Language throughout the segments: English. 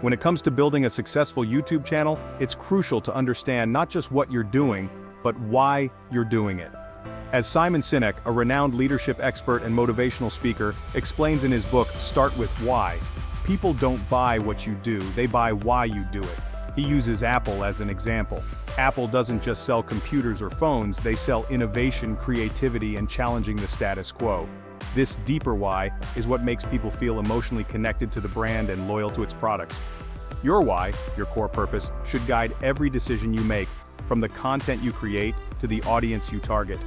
When it comes to building a successful YouTube channel, it's crucial to understand not just what you're doing, but why you're doing it. As Simon Sinek, a renowned leadership expert and motivational speaker, explains in his book, Start with Why, people don't buy what you do, they buy why you do it. He uses Apple as an example. Apple doesn't just sell computers or phones, they sell innovation, creativity, and challenging the status quo. This deeper why is what makes people feel emotionally connected to the brand and loyal to its products. Your why, your core purpose, should guide every decision you make, from the content you create to the audience you target.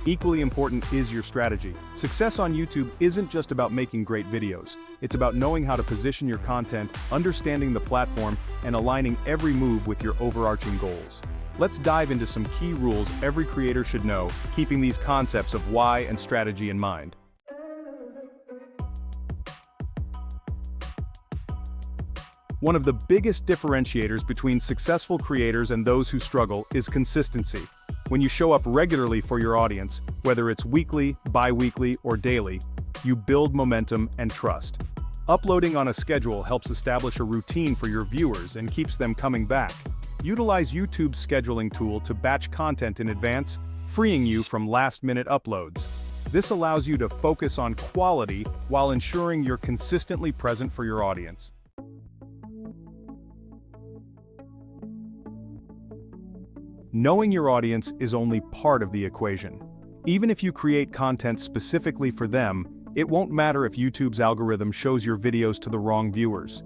Equally important is your strategy. Success on YouTube isn't just about making great videos. It's about knowing how to position your content, understanding the platform, and aligning every move with your overarching goals. Let's dive into some key rules every creator should know, keeping these concepts of why and strategy in mind. One of the biggest differentiators between successful creators and those who struggle is consistency. When you show up regularly for your audience, whether it's weekly, bi-weekly, or daily, you build momentum and trust. Uploading on a schedule helps establish a routine for your viewers and keeps them coming back. Utilize YouTube's scheduling tool to batch content in advance, freeing you from last-minute uploads. This allows you to focus on quality while ensuring you're consistently present for your audience. Knowing your audience is only part of the equation. Even if you create content specifically for them, it won't matter if YouTube's algorithm shows your videos to the wrong viewers.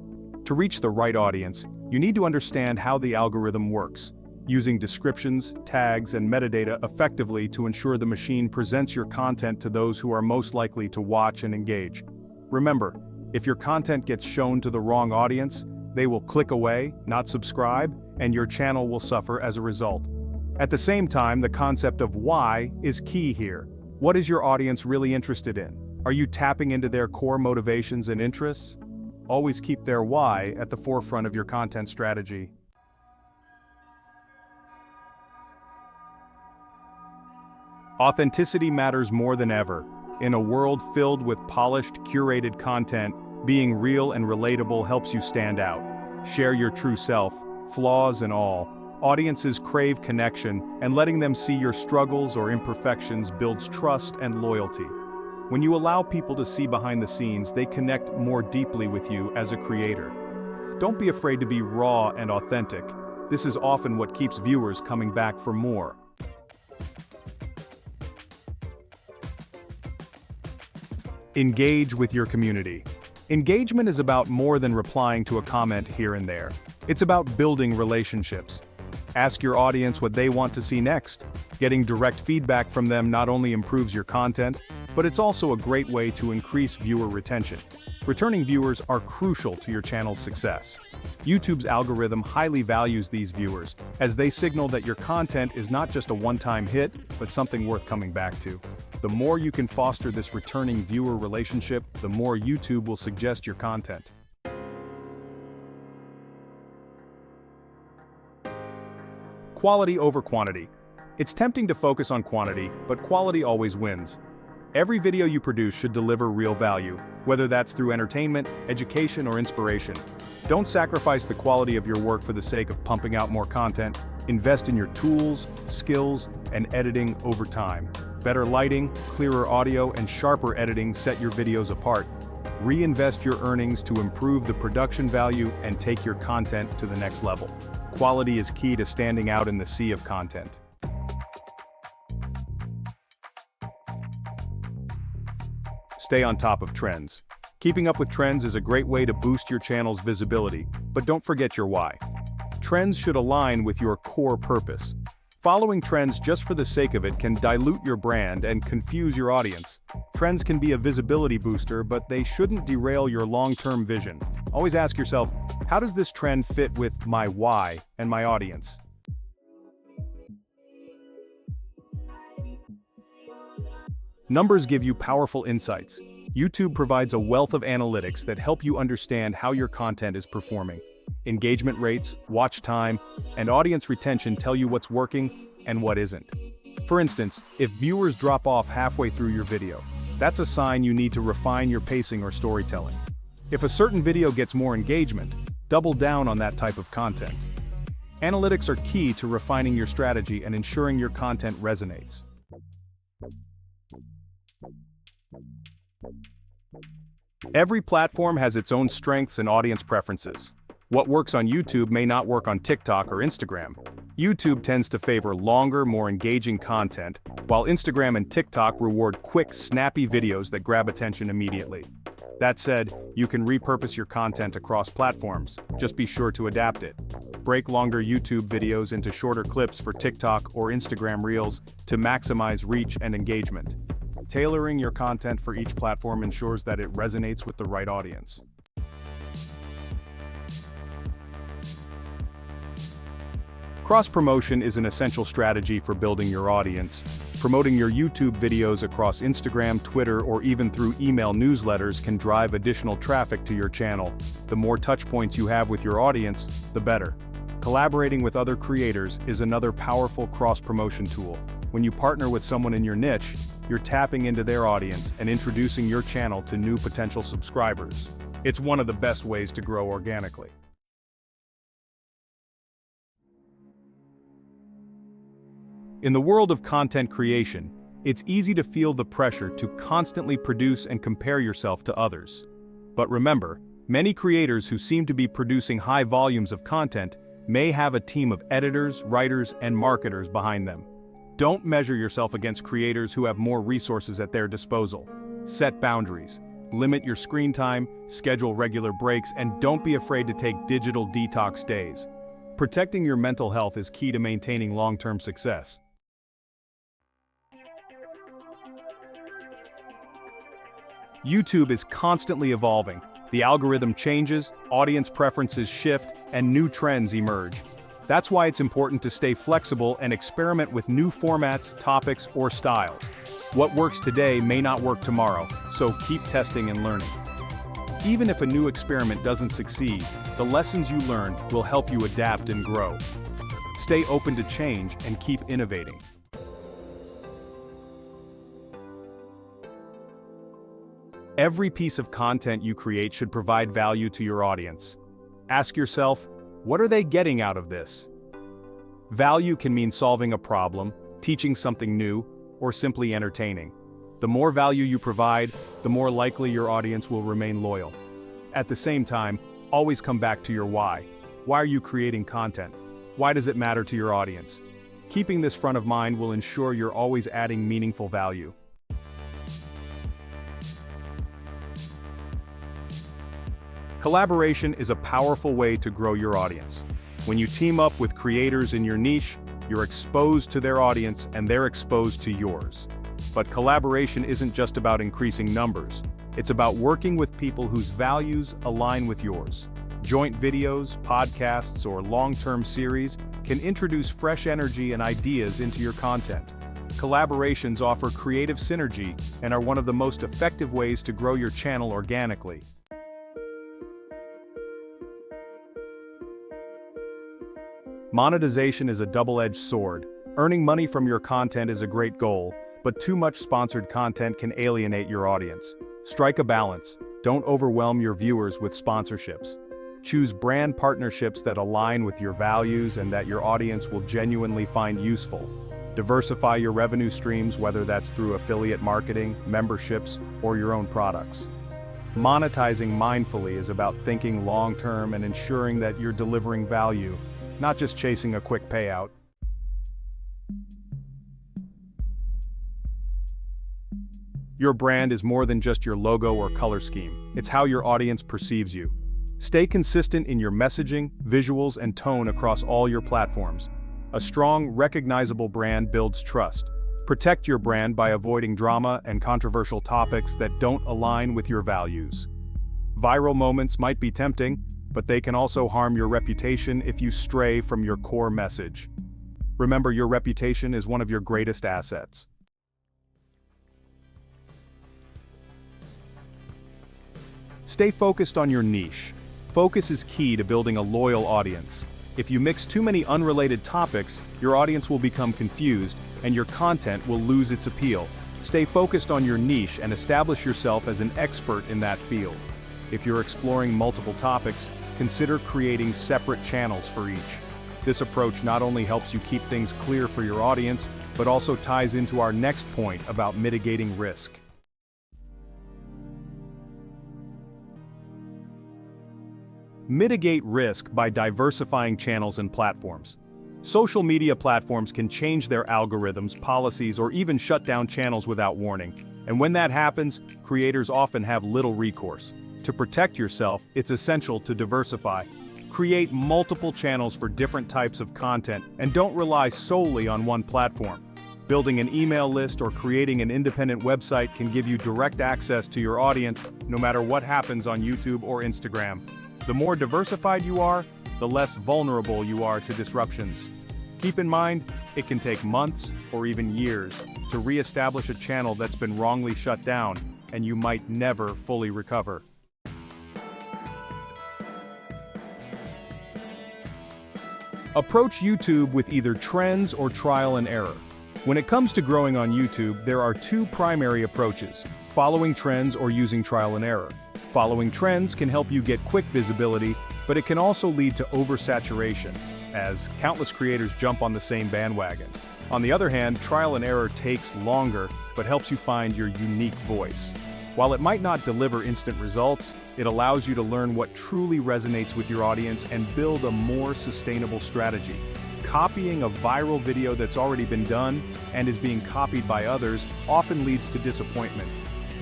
To reach the right audience, you need to understand how the algorithm works, using descriptions, tags, and metadata effectively to ensure the machine presents your content to those who are most likely to watch and engage. Remember, if your content gets shown to the wrong audience, they will click away, not subscribe, and your channel will suffer as a result. At the same time, the concept of why is key here. What is your audience really interested in? Are you tapping into their core motivations and interests? Always keep their why at the forefront of your content strategy. Authenticity matters more than ever. In a world filled with polished, curated content, being real and relatable helps you stand out. Share your true self, flaws and all. Audiences crave connection, and letting them see your struggles or imperfections builds trust and loyalty. When you allow people to see behind the scenes, they connect more deeply with you as a creator. Don't be afraid to be raw and authentic. This is often what keeps viewers coming back for more. Engage with your community. Engagement is about more than replying to a comment here and there. It's about building relationships. Ask your audience what they want to see next. Getting direct feedback from them not only improves your content, but it's also a great way to increase viewer retention. Returning viewers are crucial to your channel's success. YouTube's algorithm highly values these viewers, as they signal that your content is not just a one-time hit, but something worth coming back to. The more you can foster this returning viewer relationship, the more YouTube will suggest your content. Quality over quantity. It's tempting to focus on quantity, but quality always wins. Every video you produce should deliver real value, whether that's through entertainment, education, or inspiration. Don't sacrifice the quality of your work for the sake of pumping out more content. Invest in your tools, skills, and editing over time. Better lighting, clearer audio, and sharper editing set your videos apart. Reinvest your earnings to improve the production value and take your content to the next level. Quality is key to standing out in the sea of content. Stay on top of trends. Keeping up with trends is a great way to boost your channel's visibility, but don't forget your why. Trends should align with your core purpose. Following trends just for the sake of it can dilute your brand and confuse your audience. Trends can be a visibility booster, but they shouldn't derail your long-term vision. Always ask yourself, how does this trend fit with my why and my audience? Numbers give you powerful insights. YouTube provides a wealth of analytics that help you understand how your content is performing. Engagement rates, watch time, and audience retention tell you what's working and what isn't. For instance, if viewers drop off halfway through your video, that's a sign you need to refine your pacing or storytelling. If a certain video gets more engagement, Double down on that type of content. Analytics are key to refining your strategy and ensuring your content resonates. Every platform has its own strengths and audience preferences. What works on YouTube may not work on TikTok or Instagram. YouTube tends to favor longer, more engaging content, while Instagram and TikTok reward quick, snappy videos that grab attention immediately. That said, you can repurpose your content across platforms. Just be sure to adapt it. Break longer YouTube videos into shorter clips for TikTok or Instagram Reels to maximize reach and engagement. Tailoring your content for each platform ensures that it resonates with the right audience. Cross-promotion is an essential strategy for building your audience. Promoting your YouTube videos across Instagram, Twitter, or even through email newsletters can drive additional traffic to your channel. The more touchpoints you have with your audience, the better. Collaborating with other creators is another powerful cross-promotion tool. When you partner with someone in your niche, you're tapping into their audience and introducing your channel to new potential subscribers. It's one of the best ways to grow organically. In the world of content creation, it's easy to feel the pressure to constantly produce and compare yourself to others. But remember, many creators who seem to be producing high volumes of content may have a team of editors, writers, and marketers behind them. Don't measure yourself against creators who have more resources at their disposal. Set boundaries, limit your screen time, schedule regular breaks, and don't be afraid to take digital detox days. Protecting your mental health is key to maintaining long-term success. YouTube is constantly evolving. The algorithm changes, audience preferences shift, and new trends emerge. That's why it's important to stay flexible and experiment with new formats, topics, or styles. What works today may not work tomorrow, so keep testing and learning. Even if a new experiment doesn't succeed, the lessons you learn will help you adapt and grow. Stay open to change and keep innovating. Every piece of content you create should provide value to your audience. Ask yourself, what are they getting out of this? Value can mean solving a problem, teaching something new, or simply entertaining. The more value you provide, the more likely your audience will remain loyal. At the same time, always come back to your why. Why are you creating content? Why does it matter to your audience? Keeping this front of mind will ensure you're always adding meaningful value. Collaboration is a powerful way to grow your audience. When you team up with creators in your niche, you're exposed to their audience and they're exposed to yours. But collaboration isn't just about increasing numbers. It's about working with people whose values align with yours. Joint videos, podcasts, or long-term series can introduce fresh energy and ideas into your content. Collaborations offer creative synergy and are one of the most effective ways to grow your channel organically. Monetization is a double-edged sword. Earning money from your content is a great goal, but too much sponsored content can alienate your audience. Strike a balance. Don't overwhelm your viewers with sponsorships. Choose brand partnerships that align with your values and that your audience will genuinely find useful. Diversify your revenue streams, whether that's through affiliate marketing, memberships, or your own products. Monetizing mindfully is about thinking long-term and ensuring that you're delivering value, not just chasing a quick payout. Your brand is more than just your logo or color scheme. It's how your audience perceives you. Stay consistent in your messaging, visuals, and tone across all your platforms. A strong, recognizable brand builds trust. Protect your brand by avoiding drama and controversial topics that don't align with your values. Viral moments might be tempting, but they can also harm your reputation if you stray from your core message. Remember, your reputation is one of your greatest assets. Stay focused on your niche. Focus is key to building a loyal audience. If you mix too many unrelated topics, your audience will become confused, and your content will lose its appeal. Stay focused on your niche and establish yourself as an expert in that field. If you're exploring multiple topics, consider creating separate channels for each. This approach not only helps you keep things clear for your audience, but also ties into our next point about mitigating risk. Mitigate risk by diversifying channels and platforms. Social media platforms can change their algorithms, policies, or even shut down channels without warning. And when that happens, creators often have little recourse. To protect yourself, it's essential to diversify. Create multiple channels for different types of content and don't rely solely on one platform. Building an email list or creating an independent website can give you direct access to your audience, no matter what happens on YouTube or Instagram. The more diversified you are, the less vulnerable you are to disruptions. Keep in mind, it can take months or even years to re-establish a channel that's been wrongly shut down, and you might never fully recover. Approach YouTube with either trends or trial and error. When it comes to growing on YouTube, there are two primary approaches: following trends or using trial and error. Following trends can help you get quick visibility, but it can also lead to oversaturation, as countless creators jump on the same bandwagon. On the other hand, trial and error takes longer, but helps you find your unique voice. While it might not deliver instant results, it allows you to learn what truly resonates with your audience and build a more sustainable strategy. Copying a viral video that's already been done and is being copied by others often leads to disappointment.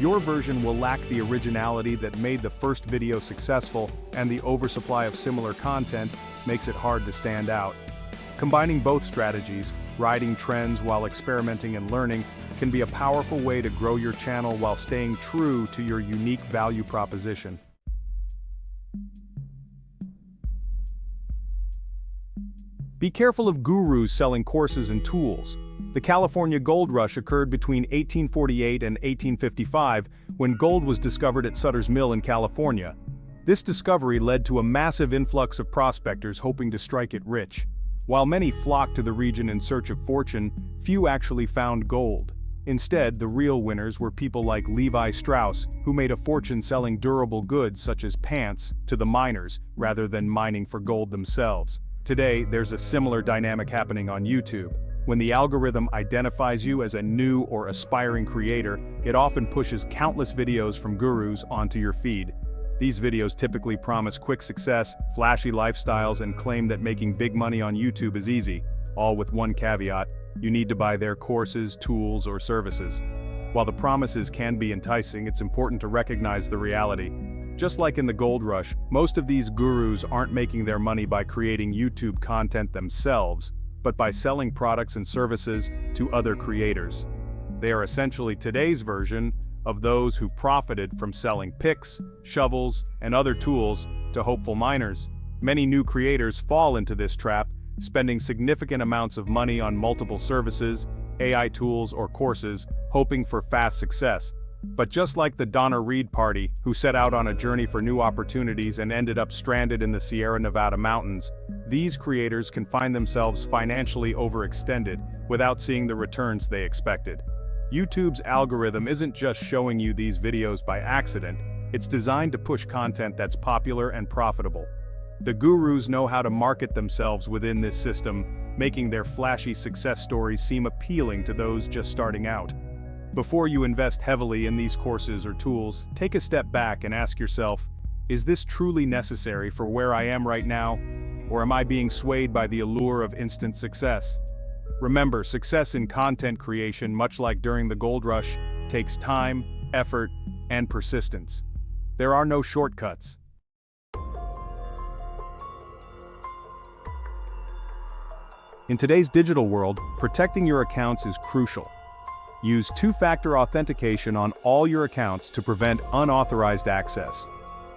Your version will lack the originality that made the first video successful, and the oversupply of similar content makes it hard to stand out. Combining both strategies, riding trends while experimenting and learning, can be a powerful way to grow your channel while staying true to your unique value proposition. Be careful of gurus selling courses and tools. The California gold rush occurred between 1848 and 1855, when gold was discovered at Sutter's Mill in California. This discovery led to a massive influx of prospectors hoping to strike it rich. While many flocked to the region in search of fortune, few actually found gold. Instead, the real winners were people like Levi Strauss, who made a fortune selling durable goods such as pants to the miners, rather than mining for gold themselves. Today, there's a similar dynamic happening on YouTube. When the algorithm identifies you as a new or aspiring creator, it often pushes countless videos from gurus onto your feed. These videos typically promise quick success, flashy lifestyles, and claim that making big money on YouTube is easy, all with one caveat: you need to buy their courses, tools, or services. While the promises can be enticing, it's important to recognize the reality. Just like in the gold rush, most of these gurus aren't making their money by creating YouTube content themselves, but by selling products and services to other creators. They are essentially today's version of those who profited from selling picks, shovels, and other tools to hopeful miners. Many new creators fall into this trap, spending significant amounts of money on multiple services, AI tools, or courses, hoping for fast success. But just like the Donna Reed party, who set out on a journey for new opportunities and ended up stranded in the Sierra Nevada mountains, these creators can find themselves financially overextended without seeing the returns they expected. YouTube's algorithm isn't just showing you these videos by accident, it's designed to push content that's popular and profitable. The gurus know how to market themselves within this system, making their flashy success stories seem appealing to those just starting out. Before you invest heavily in these courses or tools, take a step back and ask yourself, is this truly necessary for where I am right now? Or am I being swayed by the allure of instant success? Remember, success in content creation, much like during the gold rush, takes time, effort, and persistence. There are no shortcuts. In today's digital world, protecting your accounts is crucial. Use two-factor authentication on all your accounts to prevent unauthorized access.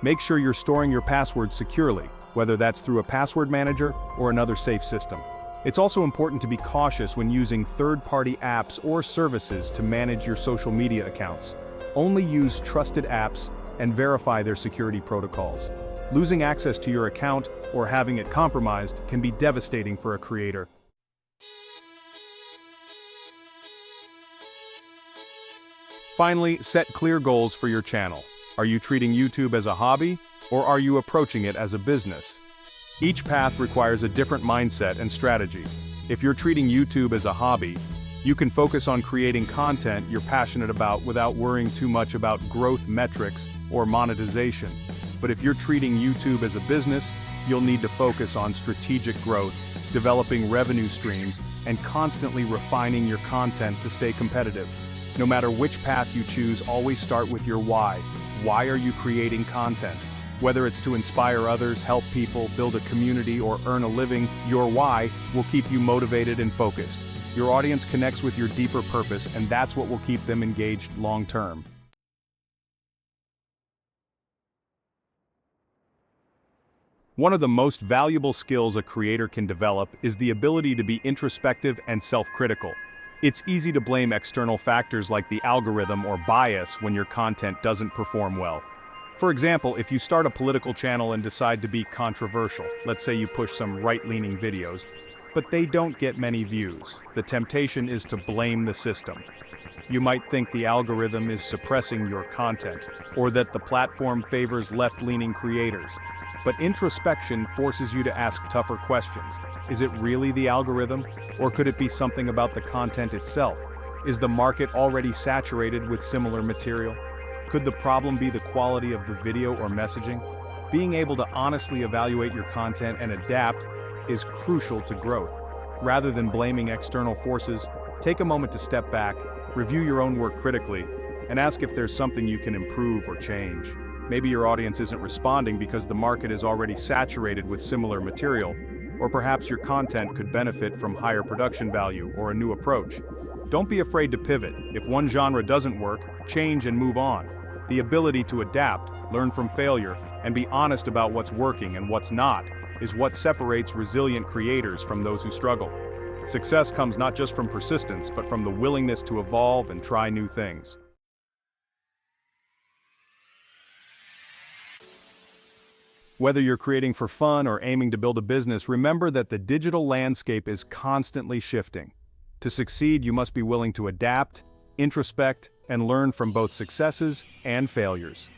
Make sure you're storing your passwords securely, whether that's through a password manager or another safe system. It's also important to be cautious when using third-party apps or services to manage your social media accounts. Only use trusted apps and verify their security protocols. Losing access to your account or having it compromised can be devastating for a creator. Finally, set clear goals for your channel. Are you treating YouTube as a hobby, or are you approaching it as a business? Each path requires a different mindset and strategy. If you're treating YouTube as a hobby, you can focus on creating content you're passionate about without worrying too much about growth metrics or monetization. But if you're treating YouTube as a business, you'll need to focus on strategic growth, developing revenue streams, and constantly refining your content to stay competitive. No matter which path you choose, always start with your why. Why are you creating content? Whether it's to inspire others, help people, build a community, or earn a living, your why will keep you motivated and focused. Your audience connects with your deeper purpose, and that's what will keep them engaged long-term. One of the most valuable skills a creator can develop is the ability to be introspective and self-critical. It's easy to blame external factors like the algorithm or bias when your content doesn't perform well. For example, if you start a political channel and decide to be controversial, let's say you push some right-leaning videos, but they don't get many views, the temptation is to blame the system. You might think the algorithm is suppressing your content, or that the platform favors left-leaning creators. But introspection forces you to ask tougher questions. Is it really the algorithm, or could it be something about the content itself? Is the market already saturated with similar material? Could the problem be the quality of the video or messaging? Being able to honestly evaluate your content and adapt is crucial to growth. Rather than blaming external forces, take a moment to step back, review your own work critically, and ask if there's something you can improve or change. Maybe your audience isn't responding because the market is already saturated with similar material, or perhaps your content could benefit from higher production value or a new approach. Don't be afraid to pivot. If one genre doesn't work, change and move on. The ability to adapt, learn from failure, and be honest about what's working and what's not is what separates resilient creators from those who struggle. Success comes not just from persistence, but from the willingness to evolve and try new things. Whether you're creating for fun or aiming to build a business, remember that the digital landscape is constantly shifting. To succeed, you must be willing to adapt, introspect, and learn from both successes and failures.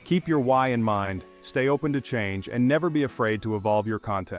Keep your why in mind, stay open to change, and never be afraid to evolve your content.